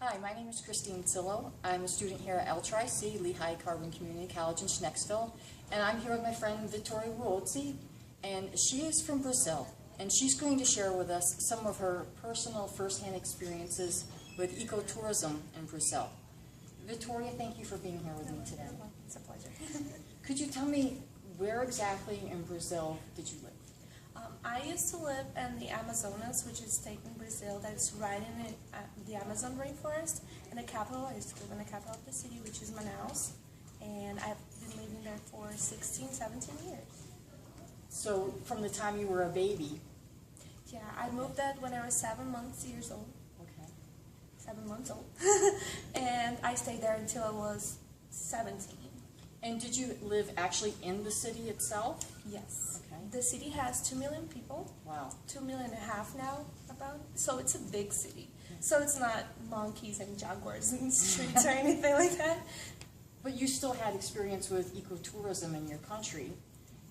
Hi, my name is Chrstine Cillo. I'm a student here at LTRIC, Lehigh Carbon Community College in Schnecksville, and I'm here with my friend Vitória Ruozzi, and she is from Brazil, and she's going to share with us some of her personal first-hand experiences with ecotourism in Brazil. Vitória, thank you for being here with me today. It's a pleasure. Could you tell me where exactly in Brazil did you live? I used to live in the Amazonas, which is a state in Brazil that is right in the Amazon rainforest. In the capital, I used to live in the capital of the city, which is Manaus, and I've been living there for 16, 17 years. So from the time you were a baby? Yeah, I moved there when I was 7 years old. Okay. 7 months old. And I stayed there until I was 17. And did you live actually in the city itself? Yes. Okay. The city has 2 million people. Wow. 2.5 million now, about. So it's a big city. So it's not monkeys and jaguars in the streets or anything like that. But you still had experience with ecotourism in your country.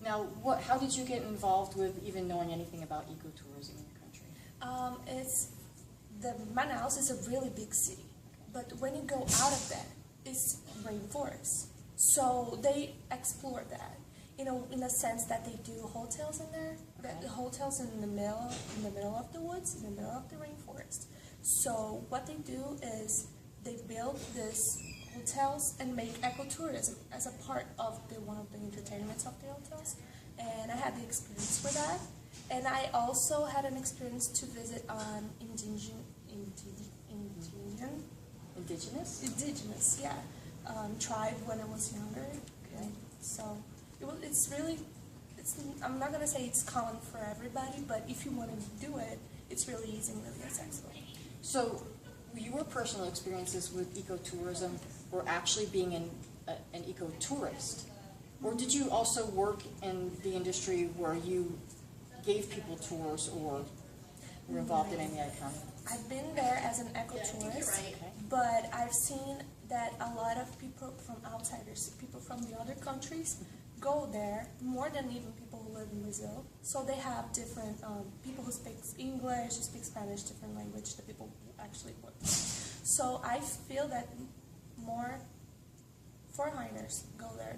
Now, how did you get involved with even knowing anything about ecotourism in your country? Manaus is a really big city, but when you go out of that, it's rainforest. So they explore that, in the sense that they do hotels in there. Okay. The hotels in the middle of the woods, in the middle of the rainforest. So what they do is they build these hotels and make ecotourism as a part of one of the entertainments of the hotels. And I had the experience with that. And I also had an experience to visit indigenous, yeah, tribe when I was younger. Okay. So I'm not gonna say it's common for everybody, but if you want to do it, it's really easy and really accessible. So your personal experiences with ecotourism were actually being an ecotourist, or did you also work in the industry where you gave people tours or were involved in any other kind of? I've been there as an ecotourist, Okay. but I've seen that a lot of people from outsiders, people from the other countries, go there more than even people who live in Brazil. So they have different people who speak English, who speak Spanish, different language, the people who actually work there. So I feel that more foreigners go there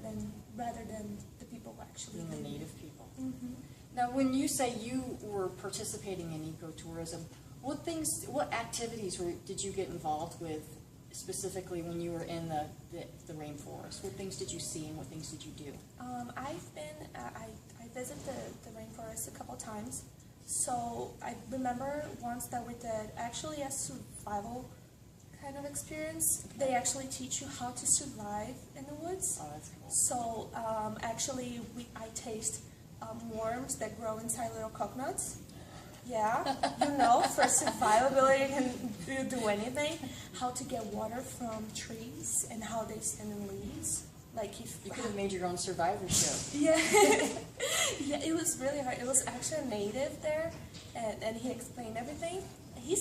rather than the people who actually Being live the there. native people. Mm-hmm. Now, when you say you were participating in ecotourism, what activities did you get involved with specifically when you were in the rainforest? What things did you see and what things did you do? I visited the rainforest a couple times. So I remember once that we did actually a survival kind of experience. They actually teach you how to survive in the woods. Oh, that's cool. So actually I taste worms that grow inside little coconuts. Yeah, for survivability, you can do anything. How to get water from trees and how they stand in leaves. Like if You could have made your own survivor show. Yeah, yeah, it was really hard. It was actually a native there, and he explained everything. He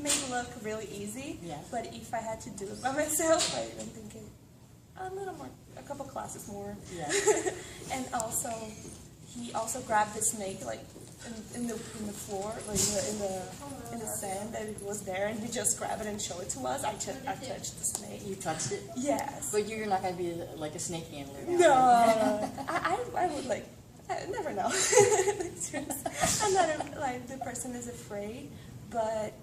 made it look really easy. Yeah. But if I had to do it by myself, I'm thinking a little more, a couple classes more. Yeah. And also, he also grabbed the snake like in the floor, like in the sand that it was there, and he just grabbed it and showed it to us. I touched the snake. You touched it? Yes. But you're not going to be like a snake handler now. No, I would like. I never know. I'm not like the person is afraid, but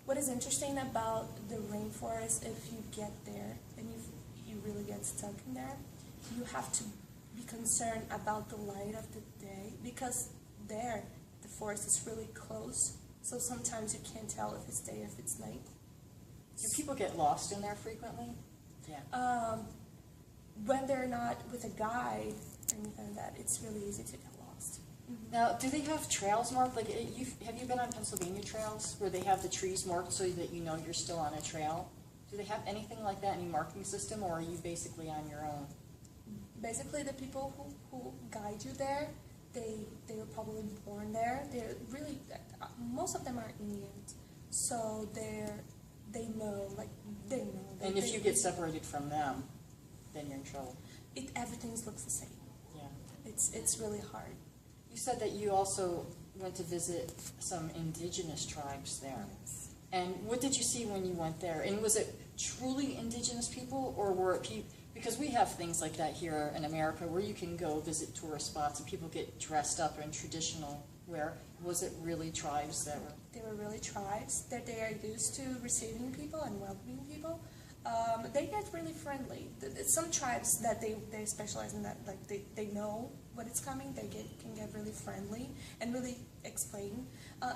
what is interesting about the rainforest, if you get there and you really get stuck in there, you have to be concerned about the light of the day, because there the forest is really close, so sometimes you can't tell if it's day or if it's night. Do people get lost in there frequently? Yeah. When they're not with a guide or anything like that, it's really easy to get lost. Mm-hmm. Now, do they have trails marked? Like, have you been on Pennsylvania trails where they have the trees marked so that you know you're still on a trail? Do they have anything like that, any marking system, or are you basically on your own? Basically, the people who guide you there, they were probably born there. They're really, most of them are Indians, so they know. And if you get separated from them, then you're in trouble. Everything looks the same. Yeah. It's really hard. You said that you also went to visit some indigenous tribes there. Yes. And what did you see when you went there? And was it truly indigenous people, or were it people? Because we have things like that here in America where you can go visit tourist spots and people get dressed up in traditional wear. Was it really tribes that were? They were really tribes that they are used to receiving people and welcoming people. They get really friendly. Some tribes that they specialize in that, like they know what is coming. They can get really friendly and really explain.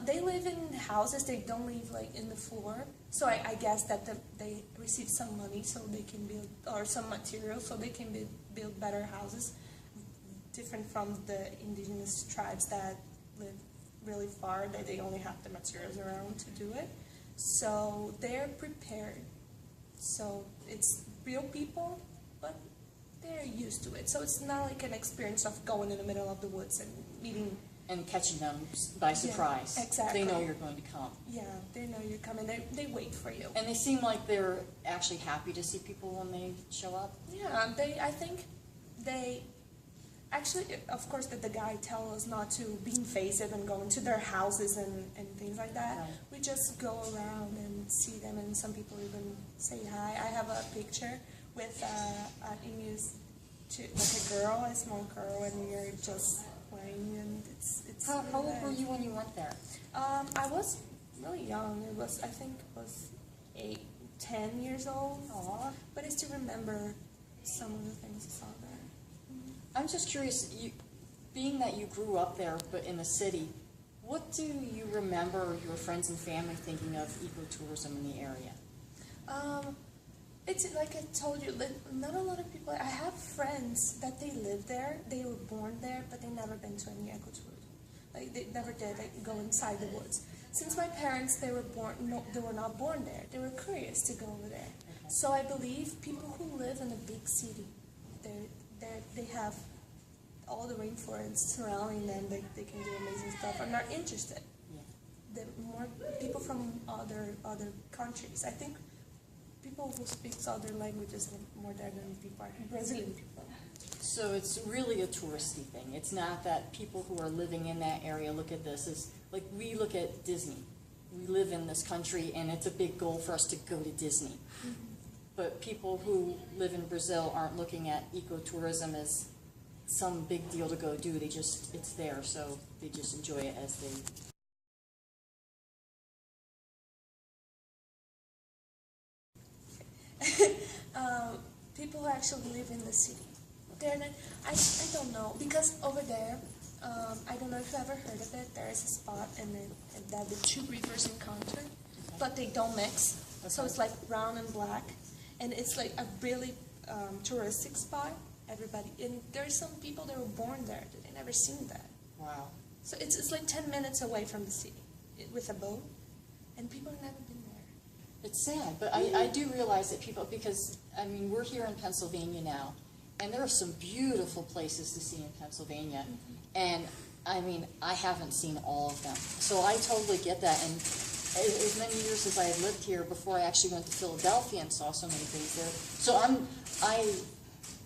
They live in houses. They don't live like in the floor. So I guess that they receive some money so they can build, or some material so they can build better houses, different from the indigenous tribes that live really far, that they only have the materials around to do it. So they're prepared. So it's real people, but they're used to it. So it's not like an experience of going in the middle of the woods and meeting. And catching them by surprise. Yeah, exactly. They know you're going to come. Yeah, they know you're coming. They wait for you. And they seem like they're actually happy to see people when they show up. Yeah, I think they, actually, of course, that the guy tell us not to be invasive and go into their houses and things like that. Right. We just go around and see them, and some people even say hi. I have a picture with an emus, like a girl, a small girl, and we are just playing, and it's How really old nice. were you when you went there? I was really young. I think it was 8, 10 years old. Aw. But I still remember some of the things I saw there. I'm just curious, being that you grew up there but in the city, what do you remember your friends and family thinking of ecotourism in the area? It's like I told you, not a lot of people. I have friends that they live there, they were born there, but they never been to any ecotourism. Like they never did go inside the woods. Since my parents, they were not born there. They were curious to go over there. Okay. So I believe people who live in a big city, they have all the rainforests surrounding them. They can do amazing stuff. I'm not interested. Yeah. The more people from other countries. I think people who speak other languages are more there than people are Brazilian people. So it's really a touristy thing. It's not that people who are living in that area look at this as, like we look at Disney. We live in this country and it's a big goal for us to go to Disney. Mm-hmm. But people who live in Brazil aren't looking at ecotourism as some big deal to go do. It's there, so they just enjoy it as they. People who actually live in the city. They're not, I don't know, because over there, I don't know if you've ever heard of it, there is a spot that the two rivers encounter, but they don't mix. So it's like brown and black, and it's like a really touristic spot. Everybody, and there's some people that were born there, that they never seen that. Wow. So it's like 10 minutes away from the city with a boat, and people have never been there. It's sad, but I do realize that people, because, I mean, we're here in Pennsylvania now, and there are some beautiful places to see in Pennsylvania, and, I mean, I haven't seen all of them. So I totally get that, and as many years as I had lived here before I actually went to Philadelphia and saw so many things there. So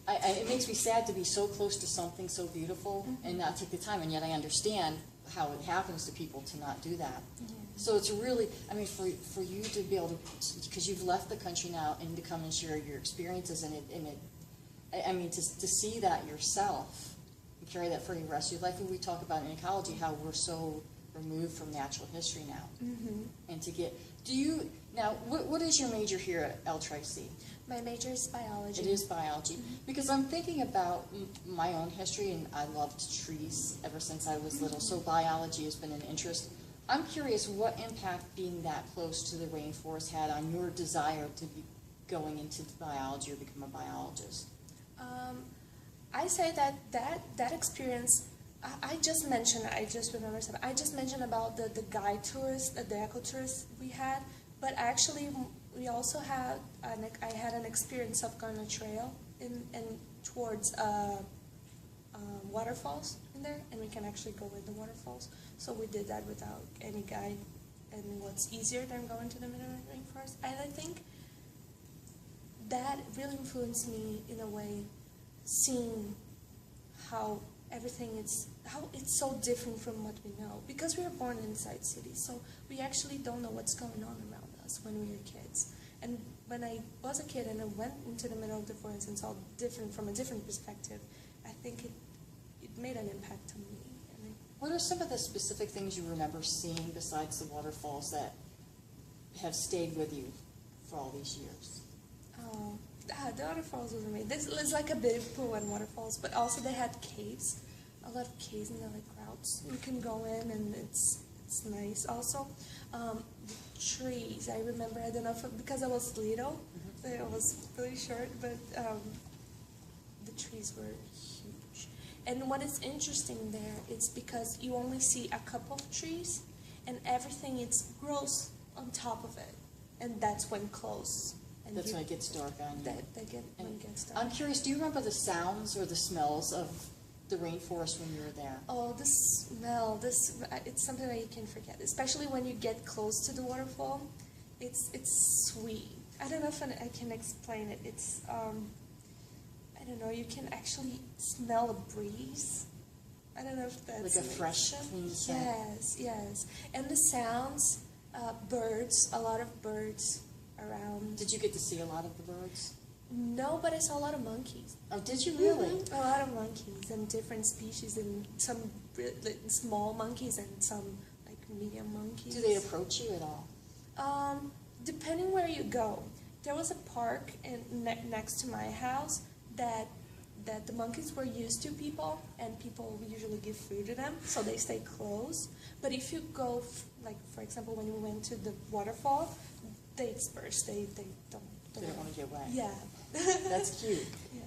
it makes me sad to be so close to something so beautiful and not take the time, and yet I understand how it happens to people to not do that. So it's really, I mean, for you to be able to, because you've left the country now and to come and share your experiences I mean, to see that yourself and carry that for the rest of your life. And we talk about in ecology how we're so removed from natural history now. And to get, now, what is your major here at LTRC? My major is biology. It is biology. Because I'm thinking about my own history, and I loved trees ever since I was little, so biology has been an interest. I'm curious what impact being that close to the rainforest had on your desire to be going into biology or become a biologist. I say that experience, I just mentioned about the guide tours, the eco-tours we had, but actually we also had, I had an experience of going on a trail towards waterfalls in there, and we can actually go with the waterfalls. So we did that without any guide, and what's easier than going to the middle of the rainforest. And I think that really influenced me in a way, seeing how it's so different from what we know, because we were born inside cities, so we actually don't know what's going on around as when we were kids. And when I was a kid and I went into the middle of the forest and saw different from a different perspective, I think it made an impact on me. And What are some of the specific things you remember seeing besides the waterfalls that have stayed with you for all these years? The waterfalls was amazing. This is like a big pool and waterfalls, but also they had caves, a lot of caves and they're like routes. You can go in and it's nice. Also, the trees. I remember. I don't know if because I was little, I was really short, but the trees were huge. And what is interesting there, it's because you only see a couple of trees, and everything grows on top of it, and that's when close. And That's when it gets dark on you. When it gets dark. I'm curious, do you remember the sounds or the smells of the rainforest when you were there? Oh, the smell, it's something that you can't forget, especially when you get close to the waterfall. It's sweet. I don't know if I can explain it. It's, I don't know, you can actually smell a breeze. I don't know if that's... Like a fresh, clean scent? Yes. And the sounds, birds, a lot of birds around. Did you get to see a lot of the birds? No, but I saw a lot of monkeys. Oh, did you really? A lot of monkeys and different species, and some small monkeys and some like medium monkeys. Do they approach you at all? Depending where you go. There was a park next to my house that the monkeys were used to people, and people usually give food to them, so they stay close. But if you go, like for example, when we went to the waterfall, they disperse. They don't want to get away. Yeah. That's cute. Yeah.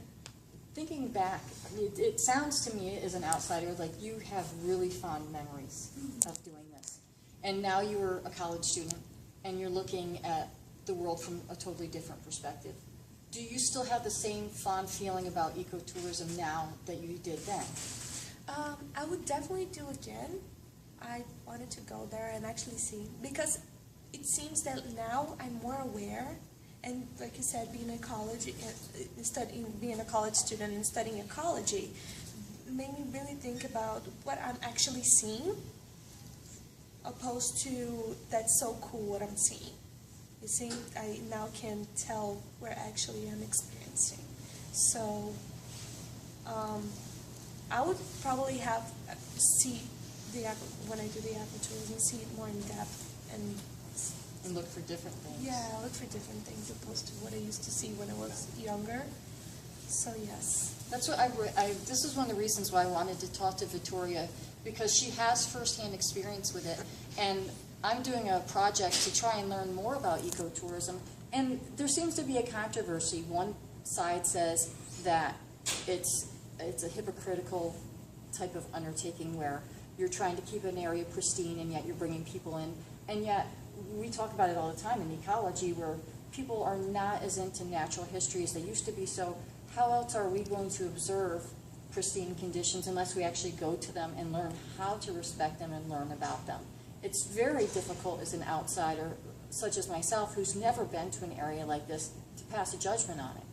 Thinking back, it sounds to me as an outsider like you have really fond memories of doing this. And now you're a college student and you're looking at the world from a totally different perspective. Do you still have the same fond feeling about ecotourism now that you did then? I would definitely do again. I wanted to go there and actually see, because it seems that now I'm more aware. And like you said, being a college student and studying ecology made me really think about what I'm actually seeing, opposed to that's so cool what I'm seeing. You see, I now can tell where actually I'm experiencing. So I would probably when I do the ecotourism, see it more in depth And look for different things. Yeah, I look for different things opposed to what I used to see when I was younger. So yes. That's what this is one of the reasons why I wanted to talk to Vitória, because she has firsthand experience with it. And I'm doing a project to try and learn more about ecotourism. And there seems to be a controversy. One side says that it's a hypocritical type of undertaking where you're trying to keep an area pristine and yet you're bringing people in. And yet we talk about it all the time in ecology, where people are not as into natural history as they used to be. So how else are we going to observe pristine conditions unless we actually go to them and learn how to respect them and learn about them? It's very difficult as an outsider, such as myself, who's never been to an area like this, to pass a judgment on it.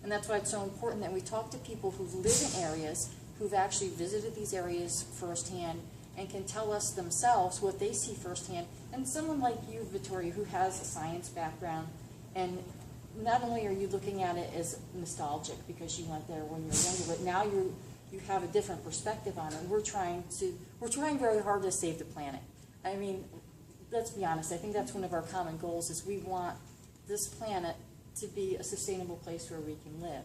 And that's why it's so important that we talk to people who live in areas, who've actually visited these areas firsthand, and can tell us themselves what they see firsthand. And someone like you, Vitória, who has a science background, and not only are you looking at it as nostalgic because you went there when you were younger, but now you have a different perspective on it. We're trying very hard to save the planet. I mean, let's be honest, I think that's one of our common goals, is we want this planet to be a sustainable place where we can live.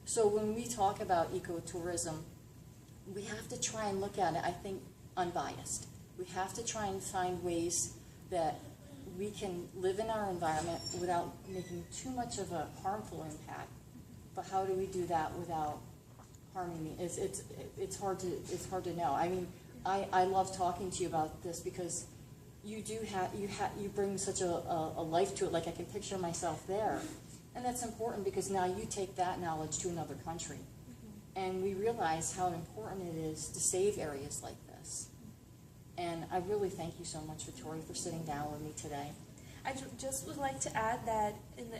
So when we talk about ecotourism, we have to try and look at it, I think, unbiased. We have to try and find ways that we can live in our environment without making too much of a harmful impact. But how do we do that without harming me? It's hard to know. I mean, I love talking to you about this because you bring such a life to it. Like, I can picture myself there, and that's important because now you take that knowledge to another country, and we realize how important it is to save areas like this. And I really thank you so much, Vitória, for sitting down with me today. I just would like to add that in the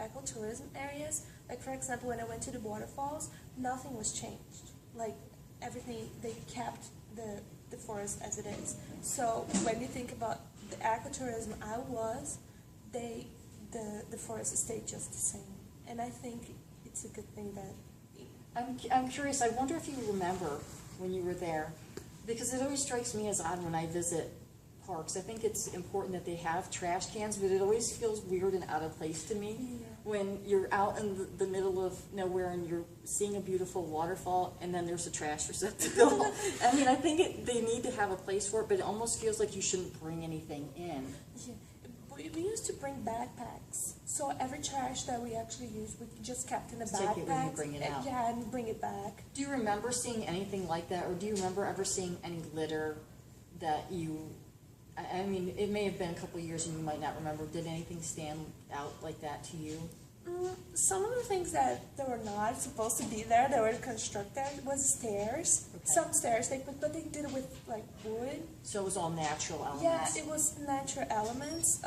ecotourism areas, like for example, when I went to the waterfalls, nothing was changed. Like everything, they kept the forest as it is. So when you think about the ecotourism I was, the forest stayed just the same. And I think it's a good thing that. I'm curious, I wonder if you remember when you were there, because it always strikes me as odd when I visit parks. I think it's important that they have trash cans, but it always feels weird and out of place to me when you're out in the middle of nowhere and you're seeing a beautiful waterfall and then there's a trash receptacle. I mean, I think they need to have a place for it, but it almost feels like you shouldn't bring anything in. Yeah. We used to bring backpacks, so every trash that we actually used, we just kept in a backpack. Take it when you bring it out. Yeah, and bring it back. Do you remember seeing anything like that, or do you remember ever seeing any litter that you, I mean, it may have been a couple of years and you might not remember. Did anything stand out like that to you? Some of the things that were not supposed to be there, that were constructed, was stairs. Okay. Some stairs they put, but they did it with like wood. So it was all natural elements? Yeah, it was natural elements.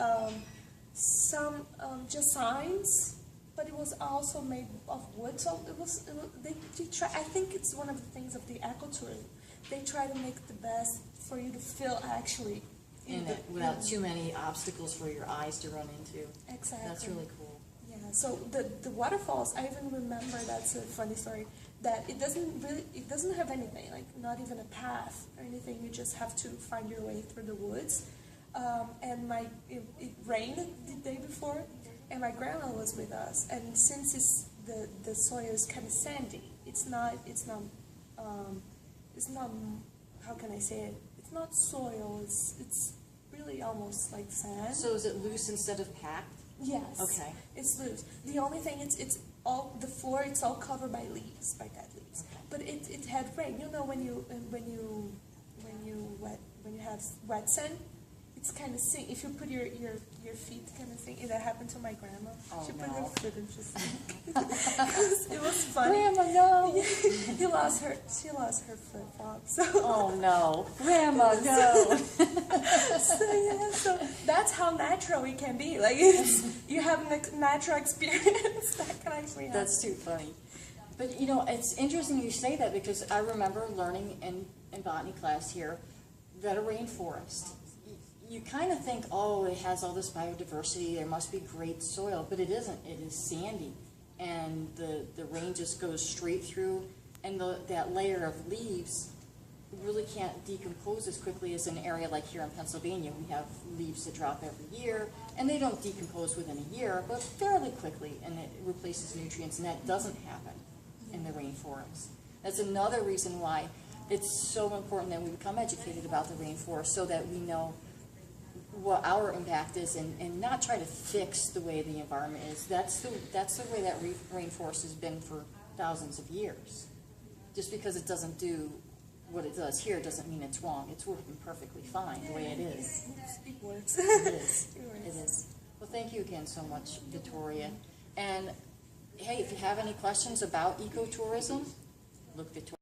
Some just signs, but it was also made of wood. So it was they try. I think it's one of the things of the ecotourism. They try to make the best for you to feel actually in it, without too many obstacles for your eyes to run into. Exactly. That's really cool. Yeah, so the waterfalls, I even remember, that's a funny story, that it doesn't have anything, like not even a path or anything. You just have to find your way through the woods. And it rained the day before, and my grandma was with us. And since the soil is kind of sandy, it's not how can I say it? It's not soil. It's really almost like sand. So is it loose instead of packed? Yes. Okay. It's loose. The only thing it's all the floor. It's all covered by leaves, by dead leaves. Okay. But it had rain. You know when you have wet sand, it's kind of sink. If you put your feet kind of sink. That happened to my grandma. Oh, She put no. her foot and just it was funny. Grandma, no. She lost her flip flops. So. Oh no, Grandma, no. So that's how natural it can be. Like you have a natural experience that can actually happen. That's too funny. But you know, it's interesting you say that, because I remember learning in botany class here that a rainforest, you kind of think, oh, it has all this biodiversity, there must be great soil, but it isn't. It is sandy, and the rain just goes straight through, and that layer of leaves really can't decompose as quickly as an area like here in Pennsylvania. We have leaves that drop every year, and they don't decompose within a year, but fairly quickly, and it replaces nutrients, and that doesn't happen in the rainforest. That's another reason why it's so important that we become educated about the rainforest, so that we know what our impact is, and not try to fix the way the environment is. That's the way that rainforest has been for thousands of years. Just because it doesn't do what it does here doesn't mean it's wrong. It's working perfectly fine the way it is. It works. It is. It is. Well, thank you again so much, Victoria. And hey, if you have any questions about ecotourism, look Victoria.